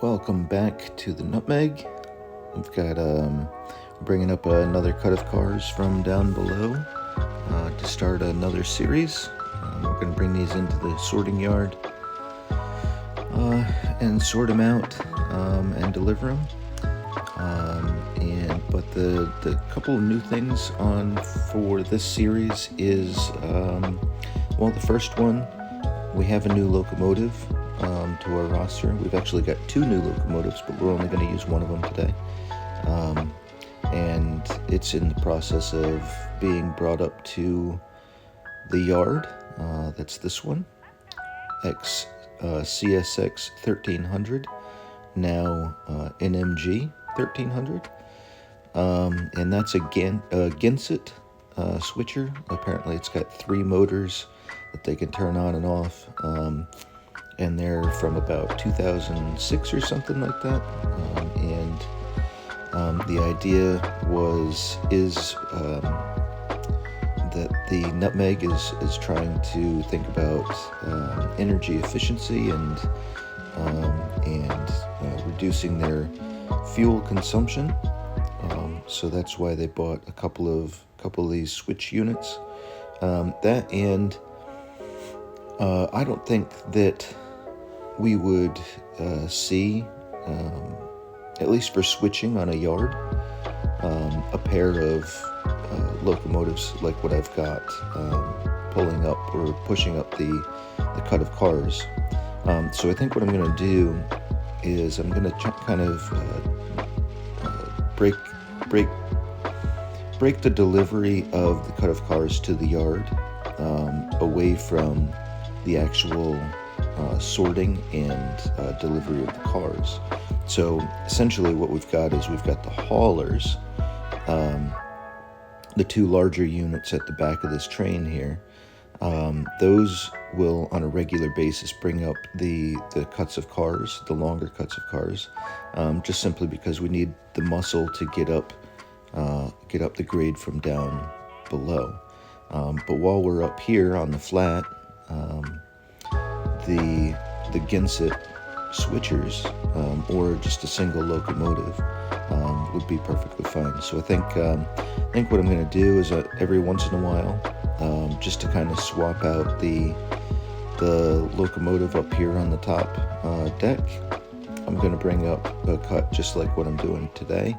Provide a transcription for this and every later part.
Welcome back to the Nutmeg. We've got bringing up another cut of cars from down below to start another series. We're going to bring these into the sorting yard and sort them out and deliver them. But the couple of new things on for this series is the first one, we have a new locomotive to our roster. We've actually got two new locomotives, but we're only going to use one of them today. And it's in the process of being brought up to the yard. That's this one, CSX 1300, now NMG 1300. And that's a Genset switcher. Apparently it's got 3 motors that they can turn on and off. And they're from about 2006 or something like that. The idea is that the Nutmeg is trying to think about energy efficiency and reducing their fuel consumption. So that's why they bought a couple of these switch units. I don't think that we would see, at least for switching on a yard, a pair of locomotives like what I've got pulling up or pushing up the cut of cars. So I think what I'm going to do is I'm going to kind of break the delivery of the cut of cars to the yard away from the actual sorting and delivery of the cars. So essentially what we've got is we've got the haulers, the 2 larger units at the back of this train here. Those will on a regular basis bring up the cuts of cars, the longer cuts of cars, just simply because we need the muscle to get up the grade from down below. But while we're up here on the flat, the Genset switchers or just a single locomotive would be perfectly fine. So I think what I'm going to do is every once in a while, just to kind of swap out the locomotive up here on the top deck, I'm going to bring up a cut just like what I'm doing today,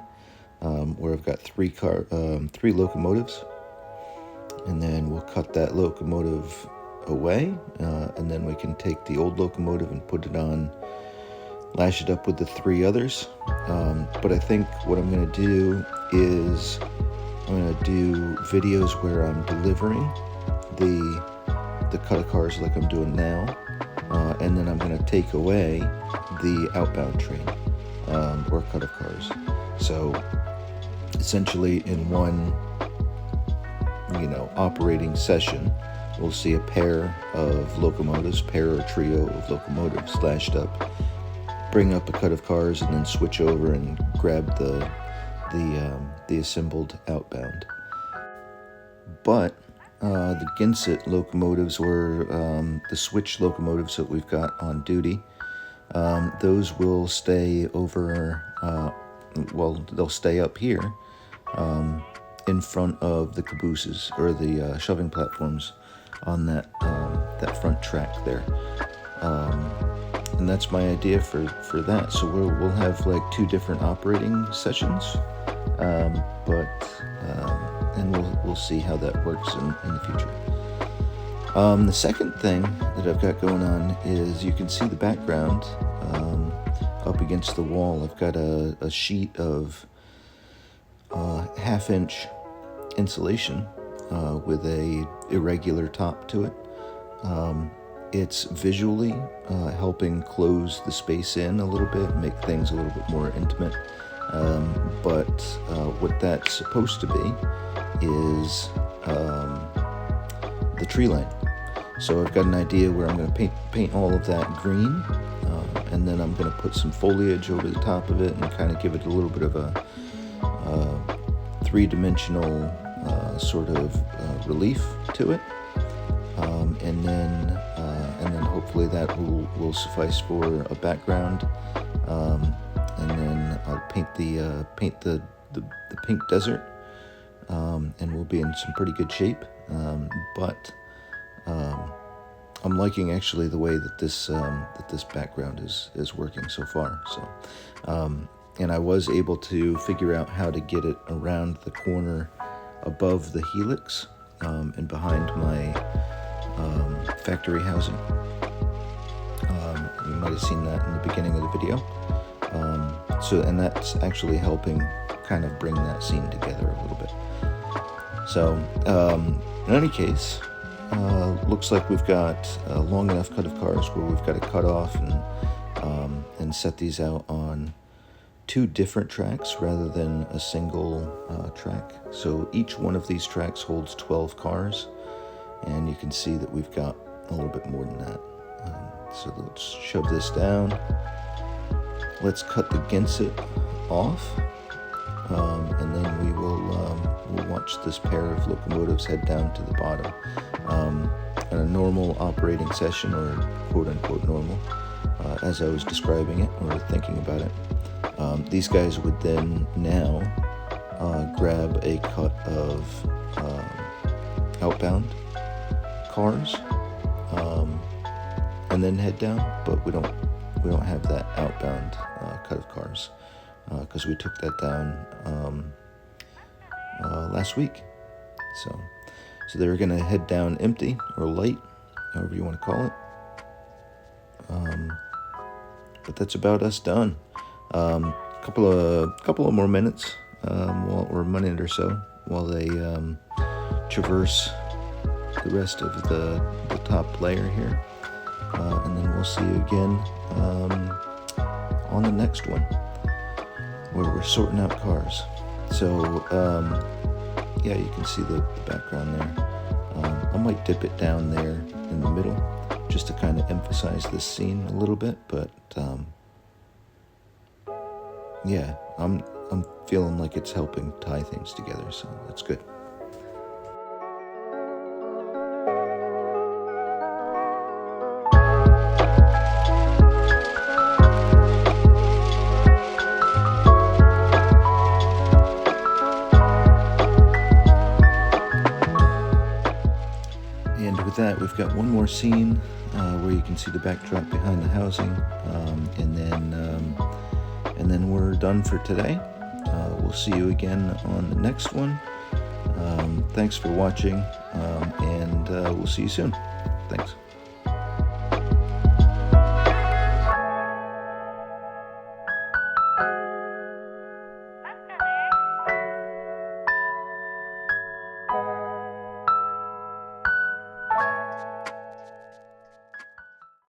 where I've got 3 locomotives, and then we'll cut that locomotive away, and then we can take the old locomotive and put it on, lash it up with the 3 others. But I think what I'm going to do is I'm going to do videos where I'm delivering the cut of cars like I'm doing now, and then I'm going to take away the outbound train or cut of cars. So essentially in one operating session, we'll see a pair or trio of locomotives lashed up, bring up a cut of cars, and then switch over and grab the assembled outbound. But the Genset locomotives, or the switch locomotives that we've got on duty, those will stay over. They'll stay up here in front of the cabooses or the shoving platforms on that front track there. And that's my idea for that. So we'll have like 2 different operating sessions, and we'll see how that works in the future. The second thing that I've got going on is you can see the background up against the wall. I've got a sheet of 1/2-inch insulation with a irregular top to it. It's visually helping close the space in a little bit, make things a little bit more intimate. But what that's supposed to be is the tree line. So I've got an idea where I'm going to paint all of that green, and then I'm going to put some foliage over the top of it and kind of give it a little bit of a 3-dimensional sort of relief to it. And then hopefully that will suffice for a background and then I'll paint the pink desert, and we'll be in some pretty good shape. But I'm liking actually the way that this background is working so far. So, and I was able to figure out how to get it around the corner above the helix, and behind my factory housing. You might have seen that in the beginning of the video. And that's actually helping kind of bring that scene together a little bit. So, in any case, looks like we've got a long enough cut of cars where we've got to cut off and set these out on 2 different tracks rather than a single track. So each one of these tracks holds 12 cars, and you can see that we've got a little bit more than that. So let's shove this down. Let's cut the Genset off, and then we will we'll watch this pair of locomotives head down to the bottom. In a normal operating session, or quote-unquote normal, as I was describing it or thinking about it, these guys would then now grab a cut of outbound cars, and then head down. But we don't have that outbound cut of cars because we took that down last week. So they're going to head down empty or light, however you want to call it. But that's about us done. Couple of more minutes, or a minute or so, while they traverse the rest of the top layer here, and then we'll see you again on the next one, where we're sorting out cars. So yeah, you can see the background there. I might dip it down there in the middle just to kind of emphasize this scene a little bit, but yeah, I'm feeling like it's helping tie things together, so that's good. And with that, we've got one more scene where you can see the backdrop behind the housing, and then we're done for today. We'll see you again on the next one. Thanks for watching, and we'll see you soon. Thanks.